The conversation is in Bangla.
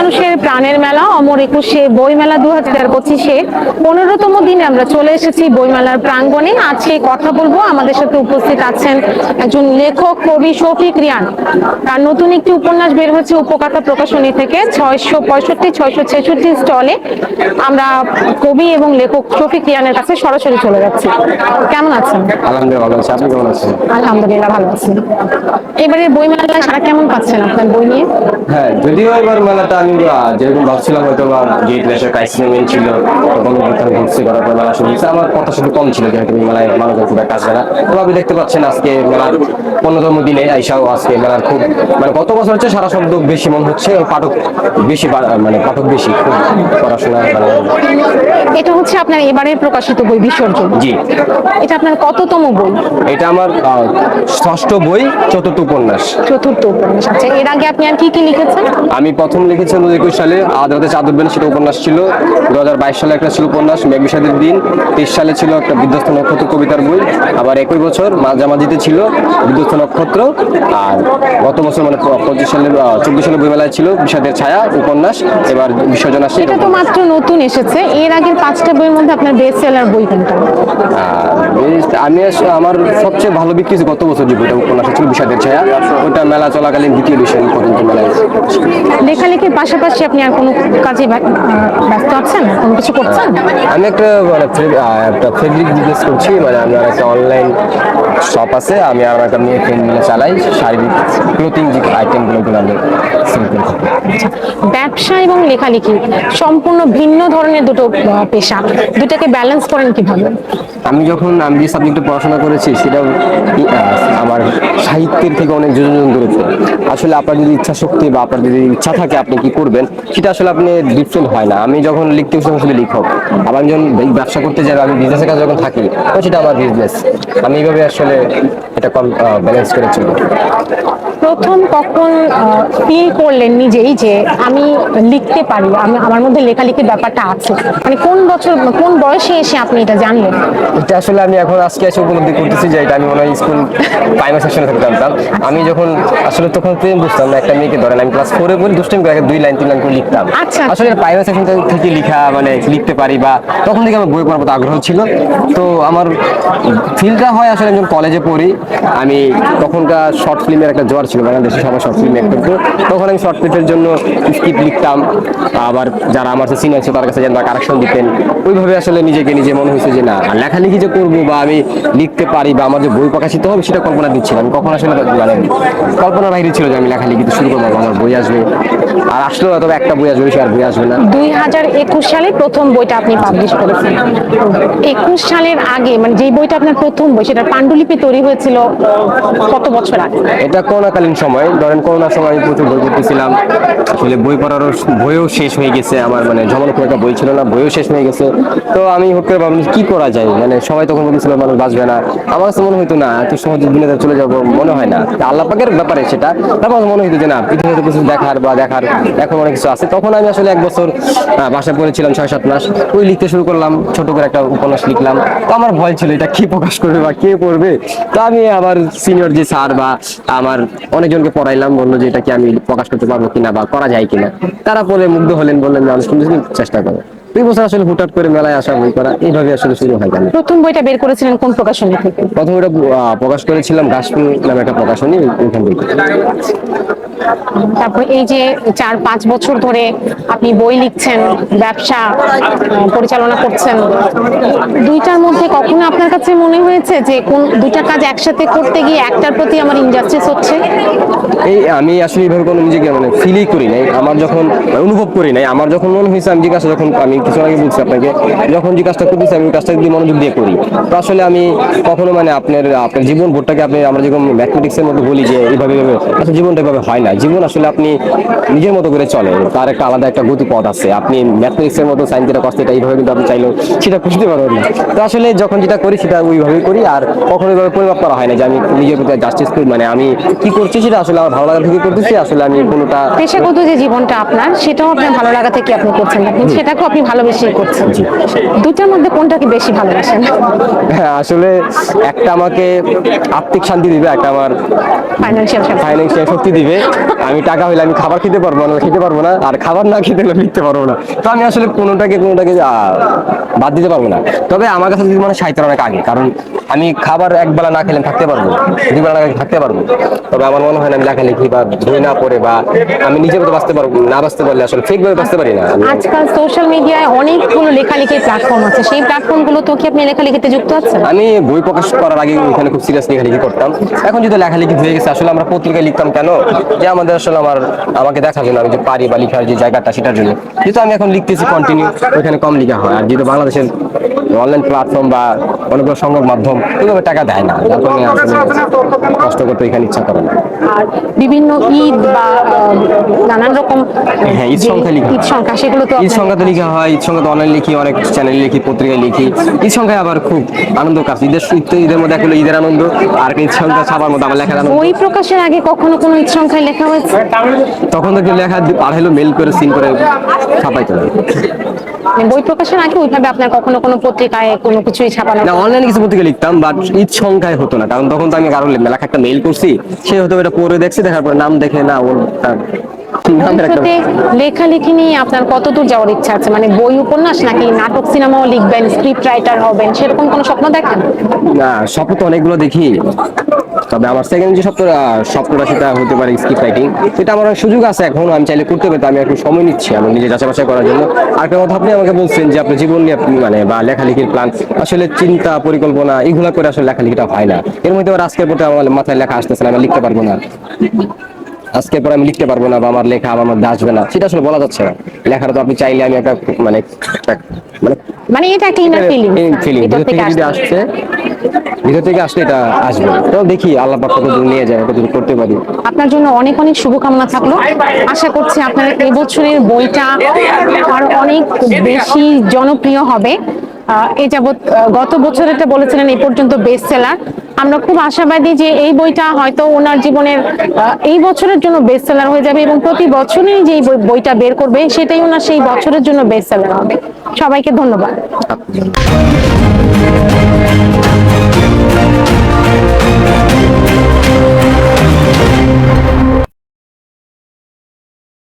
মানুষের প্রাণের মেলা অমর একুশে বইমেলা 2025-এ 15তম দিনে আমরা চলে এসেছি বইমেলার প্রাঙ্গণে। আজকে কথা বলবো, আমাদের সাথে উপস্থিত আছেন একজন লেখক কবি শফিক রিয়ান। তার নতুন একটি উপন্যাস বের হয়েছে উপকথা প্রকাশনী থেকে। 665 666 স্টলে আমরা কবি এবং লেখক শফিক রিয়ানের কাছে সরাসরি চলে যাচ্ছি। কেমন আছেন? আলহামদুলিল্লাহ ভালো আছি, আপনি কেমন আছেন? আলহামদুলিল্লাহ ভালো আছি। এবারে বইমেলায় সারা কেমন পাচ্ছেন আপনার বই নিয়ে? হ্যাঁ, যদিও এবার মেলাটা আমি যেরকম ভাবছিলাম হয়তো বা গেট ন্যাশনাল ক্রাইসিস মুভমেন্ট ছিল, গণঅভ্যুত্থান ঘটছে, করার পর মেলা শুরু হয়েছে। আমার কথা শুধু কম ছিল যেহেতু মেলায় মানুষজন খুব একটা আসবে না। তো আপনি দেখতে পাচ্ছেন আজকে মেলার 15তম দিনে আইসাও আজকে মেলার খুব গত বছর হচ্ছে সারা শব্দ বেশি মন হচ্ছে, পাঠক বেশি, পাঠক বেশি, খুব পড়াশোনা। এটা হচ্ছে আপনার এবারের প্রকাশিত বই বিসর্জন। জি, এটা আপনার কততম বই? এটা আমার ষষ্ঠ বই, চতুর্থ উপন্যাস। চতুর্থ উপন্যাস। আচ্ছা, এর আগে আপনি আর কি কি লিখেছেন? আমি প্রথম লিখেছিলাম 2021 সালে আদালতে চাদর বেন, সেটা উপন্যাস ছিল। 2022 সালে একটা ছিল উপন্যাস মেঘ বিষাদের দিন। 23 সালে ছিল একটা বিধ্বস্ত নক্ষত্র কবিতার বই। আবার একই বছর মাঝামাঝিতে ছিল বিধ্বস্ত নক্ষত্র। আর গত বছর 25 সালে 24 সালে বইমেলায় ছিল বিষাদের ছায়া উপন্যাস। এবার বিসর্জন আসছে। এটা তো মাত্র নতুন এসেছে। এর আগের 5টা বইয়ের মধ্যে আপনার বেস্ট সেলার বই কোনটা? আমি আমার সবচেয়ে ভালো বিক্রি হয়েছে গত বছর যে বইটা উপন্যাস ছিল বিষাদের ছায়া, ওটা মেলা চলাকালীন দ্বিতীয় এডিশন পর্যন্ত মেলায়। লেখালেখির পাশাপাশি আপনি আর কোনো কাজে ব্যস্ত আছেন? কোনো কিছু করছেন? আমি একটা একটা ফেব্রিক বিজনেস করছি, আমার একটা অনলাইন শপ আছে। আমি আর একটা মেয়ে ফ্রেন্ড মিলে চালাই শারীরিক ক্লোথিং যে আইটেমগুলো আমি সেল করি। ব্যবসা এবং লেখালেখি সম্পূর্ণ ভিন্ন ধরনের দুটো পেশা, দুটাকে ব্যালেন্স করেন কিভাবে? আমি যে সাবজেক্টে পড়াশোনা করেছি সেটা আমার সাহিত্যের থেকে অনেক যোজন দূরত্ব। আসলে আপনার যদি ইচ্ছা শক্তি বা আপনার যদি ইচ্ছা থাকে আপনি কি করবেন, সেটা আসলে আপনি ডিফারেন্ট হয় না। আমি যখন লিখতে বসে শুধু লেখক, আবার আমি যখন ব্যবসা করতে যাই, আমি বিজনেসের কাছে যখন থাকি, তো সেটা আমার বিজনেস। আমি এইভাবে আসলে এটা ব্যালেন্স করে চলি। প্রথম কখন ফিল করলেন নিজেই যে আমি লিখতে পারি, আমার মধ্যে লেখালেখির ব্যাপারটা আছে? মানে কোন বয়সে এসে আপনি এটা জানলেন? এটা আসলে আমি এখন আজকে এসে উপলব্ধি করতেছি যে এটা আমি মনে হয় স্কুল প্রাইমারি সেকশনে থেকে জানতাম। আমি যখন আসলে তখন বুঝতাম না, একটা মেয়েকে ধরেন আমি ক্লাস 4-এ পড়ি, দুষ্টামি করে 2 লাইন 3 লাইন করে লিখতাম। আচ্ছা, আসলে প্রাইমারি সেকশন থেকে লিখতে পারি, বা তখন থেকে আমার বই পড়ার প্রতি আগ্রহ ছিল। তো আমার ফিলটা হয় আসলে যখন কলেজে পড়ি। আমি তখনকার শর্ট ফিল্মের একটা জোয়ার ছিল, বাংলাদেশে সবাই শর্ট ফিল্ম অ্যাক্ট করতো। তখন আমি শর্ট ফিল্মের জন্য স্ক্রিপ্ট লিখতাম, আবার যারা আমার সিনিয়র ছিল তার কাছে যেন কারেকশন দিতেন। ওইভাবে আসলে নিজে মনে হয়েছে যে না, লেখালেখি যে করবো বা আমি লিখতে পারি বা আমার যে বই প্রকাশিত হবে সেটা কল্পনা দিচ্ছিলাম। আমি কখন আসলে কল্পনার বাইরে ছিল যে আমি লেখালেখিতে শুরু করবো, আমার বই আসবে। আর আসলেও তবে একটা বই আসবে, আর বই আসবে না। 2021 সালে প্রথম বইটা আপনি পাবলিশ করেছেন। 21 সালের আগে, মানে যেই বইটা আপনার প্রথম বই, সেটা পাণ্ডুলিপি তৈরি হয়েছিল কত বছর আগে? এটা করোনাকালীন সময়, ধরেন করোনার সময় আমি প্রচুর বই পড়তেছিলাম। আসলে বইও শেষ হয়ে গেছে আমার, জমানো খুব একটা বই ছিল না, বইও শেষ হয়ে গেছে। তো আমি হুট করে ভাবলাম কি করা যায়, সবাই তখন বলছিল মানুষ বাঁচবে না। আমার কাছে মনে হইতো না এত সহজে দুনিয়াতে চলে যাবো, মনে হয় না। আল্লাহ পাকের ব্যাপারে সেটা। তারপর মনে হইতো যে না, পৃথিবীতে কিছু দেখার এখন অনেক কিছু আছে। তখন আমি আসলে 1 বছর বাসায় পড়েছিলাম, 6-7 মাস। ওই লিখতে শুরু করলাম, ছোট করে একটা উপন্যাস লিখলাম। তো আমার ভয় ছিল এটা কি প্রকাশ করবে বা কে পড়বে। তো আমি আবার সিনিয়র যে স্যার বা আমার অনেকজনকে পড়াইলাম, বললো যে এটা কি আমি প্রকাশ করতে পারবো কিনা বা করা যায় কিনা। তারা পরে মুগ্ধ হলেন, বললেন মানুষ চেষ্টা করে। 2 বছর আসলে হুটহাট করে মেলায় আসা, বই করা, এইভাবে আসলে শুরু হয়। প্রথম বইটা বের করেছিলেন কোন প্রকাশনী থেকে? প্রথম এটা প্রকাশ করেছিলাম গাছপুর নামে একটা প্রকাশনী, ওইখান থেকে। তারপর এই যে 4-5 বছর ধরে আপনি বই লিখছেন, ব্যবসা পরিচালনা করছেন, দুইটার মধ্যে কখনো আপনার কাছে মনে হয়েছে যে কোন দুইটা কাজ একসাথে করতে গিয়ে একটার প্রতি আমার ইনজাস্টিস হচ্ছে? আমি আসলে এইভাবে কোনো নিজেকে ফিলই করি নাই, আমার যখন অনুভব করি নাই। আমার যখন মনে হয়েছে আমি যে কাজটা, যখন আমি কিছু আগে বলছি আপনাকে, যখন যে কাজটা করতেছি আমি ওই কাজটা যদি মনোযোগ দিয়ে করি, তো আসলে আমি কখনো আপনার জীবন ভোটটাকে আমরা যেরকম ম্যাথমেটিক্সের মধ্যে বলি যে এইভাবে আসলে জীবনটা এভাবে হয় না। জীবন আসলে আপনি নিজের মতো করে চলে, তার একটা আলাদা একটা গতিপথ আছে। আপনি ম্যাথমেটিক্সের মতো সাইন যেটা কষ্ট, এটা এইভাবে কিন্তু আপনি চাইলেও সেটা বুঝতে পারবেন না। তো আসলে যখন যেটা করি সেটা ওই ওইভাবেই করি, আর কখনো ওইভাবে পরিমাপ করা হয় না যে আমি নিজের প্রতি জাস্টিস করি, মানে আমি কি করছি সেটা আসলে আমার ভালো লাগা থেকে করতেছি, আসলে আমি কোনোটা পেশাগত যে জীবনটা আপনার, সেটাও আপনার ভালো লাগা থেকে আপনি করছেন, আপনি সেটাকেও আপনি ভালোবেসেই করছেন। দুটার মধ্যে কোনটাকে বেশি ভালোবাসেন? হ্যাঁ, আসলে একটা আমাকে আর্থিক শান্তি দিবে, একটা আমার ফাইন্যান্সিয়াল ফাইন্যান্সিয়াল শক্তি দিবে। আমি টাকা হইলে আমি খাবার খেতে পারবো না, খেতে পারবো না, আর খাবার না খেতে হলে লিখতে পারবো না। তো আমি আসলে কোনোটাকে বাদ দিতে পারবো না। তবে আমার কাছে যদি মানে সাহিত্যের অনেক আগে, কারণ আমি খাবার একবেলা না খেলে থাকতে পারবো, দুই বেলা না খেলে থাকতে পারবো। তবে আমার মনে হয় না আমি লেখালেখি বা বই না পড়ে বা আমি নিজের মতো বাঁচতে পারবো না, বাঁচতে পারলে আসলে ফেক ভাবে বাঁচতে পারি না। আজকাল সোশ্যাল মিডিয়ায় অনেকগুলো লেখালেখির প্ল্যাটফর্ম আছে, সেই প্ল্যাটফর্মগুলো তো কি আপনি লেখালেখিতে যুক্ত আছেন? আমি বই প্রকাশ করার আগে ওইখানে খুব সিরিয়াস লেখালেখি করতাম। এখন যদি লেখালেখি হয়ে গেছে, আসলে আমরা পত্রিকায় লিখতাম কেন, যে আমাদের আসলে আমাকে দেখার জন্য, আমি যে পারি বা লিখার যে জায়গাটা সেটার জন্য। যেহেতু আমি এখন লিখতেছি কন্টিনিউ, ওইখানে কম লেখা হয়। আর যেহেতু বাংলাদেশের অনলাইন প্ল্যাটফর্ম বা অনেকগুলো সংবাদ মাধ্যম ওইভাবে টাকা দেয় না, যার কারণে আসলে কষ্ট করতে এখানে ইচ্ছা করে না। আর বিভিন্ন ঈদ বা নানান রকম হ্যাঁ, ঈদ যে সংখ্যা লিখা ঈদ সংখ্যা, সেগুলো তো ঈদ সংখ্যা তো লিখা হয়, ঈদ সংখ্যা তো অনলাইন লিখি, অনেক চ্যানেলে লিখি, পত্রিকায় লিখি। ঈদ সংখ্যায় আবার খুব আনন্দ কাজ, ঈদের মধ্যে একটা হলো ঈদের আনন্দ, আর ঈদ সংখ্যা ছাপার মধ্যে আমার লেখার আনন্দ। বই প্রকাশের আগে কখনো কোনো ঈদ সংখ্যায় লেখা হয়েছে? তখন তো লেখা পার হলো মেল করে সিন করে ছাপাইতে হবে। মানে বই প্রকাশের আগে ওইভাবে আপনার কখনো কোনো পত্রিকায় কোনো কিছুই ছাপানো? না, অনলাইনে কিছু পত্রিকা লিখতাম, বাট ঈদ সংখ্যায় হতো না, কারণ তখন তো আমি কারো লেখা একটা মেইল করছি, সে হয়তো এটা পড়ে দেখছে, দেখার পরে নাম দেখে না ওর নামের একটা ভবিষ্যতে লেখালেখি নিয়ে আপনার কতদূর যাওয়ার ইচ্ছা আছে? মানে বই উপন্যাস, নাকি নাটক সিনেমাও লিখবেন, স্ক্রিপ্ট রাইটার হবেন, সেরকম কোনো স্বপ্ন দেখেন? না, স্বপ্ন তো অনেকগুলো দেখি। তবে আমার সেকেন্ড যে স্বপ্নটা সেটা হতে পারে স্ক্রিপ্ট রাইটিং। সেটা আমার অনেক সুযোগ আছে, এখন আমি চাইলে করতে পারি, আমি একটু সময় নিচ্ছি আমার নিজে যাচাই বাছাই করার জন্য। আর একটা কথা, আপনি আমাকে বলছেন যে আপনার জীবন নিয়ে মানে বা লেখালেখির প্ল্যান, আসলে চিন্তা পরিকল্পনা এগুলা করে আসলে লেখালেখিটা হয় না। এর মধ্যে আবার আজকের পরে আমার মাথায় লেখা আসতেছে না, আমি লিখতে পারবো না, আজকের পরে আমি লিখতে পারবো না, বা আমার লেখা আমার মধ্যে আসবে না, সেটা আসলে বলা যাচ্ছে না। লেখাটা তো আপনি চাইলে আমি একটা মানে মানে মানে এটা একটা ইনার ফিলিং, ফিলিং এটা ভিতর থেকে থেকে যদি আসছে, ভিতর থেকে আসলে এটা আসবে। তো দেখি আল্লাহ পাক কতদূর নিয়ে যায়, কতদূর করতে পারি। আপনার জন্য অনেক অনেক শুভকামনা থাকলো। আশা করছি আপনার এবছরের বইটা আরো অনেক বেশি জনপ্রিয় হবে। এই যাবৎ গত বছর এটা বলেছিলেন এই পর্যন্ত বেস্ট সেলার। আমরা খুব আশাবাদী যে এই বইটা হয়তো ওনার জীবনের এই বছরের জন্য বেস্ট সেলার হয়ে যাবে, এবং প্রতি বছরই যে বইটা বের করবে সেটাই ওনার সেই বছরের জন্য বেস্ট সেলার হবে। সবাইকে ধন্যবাদ।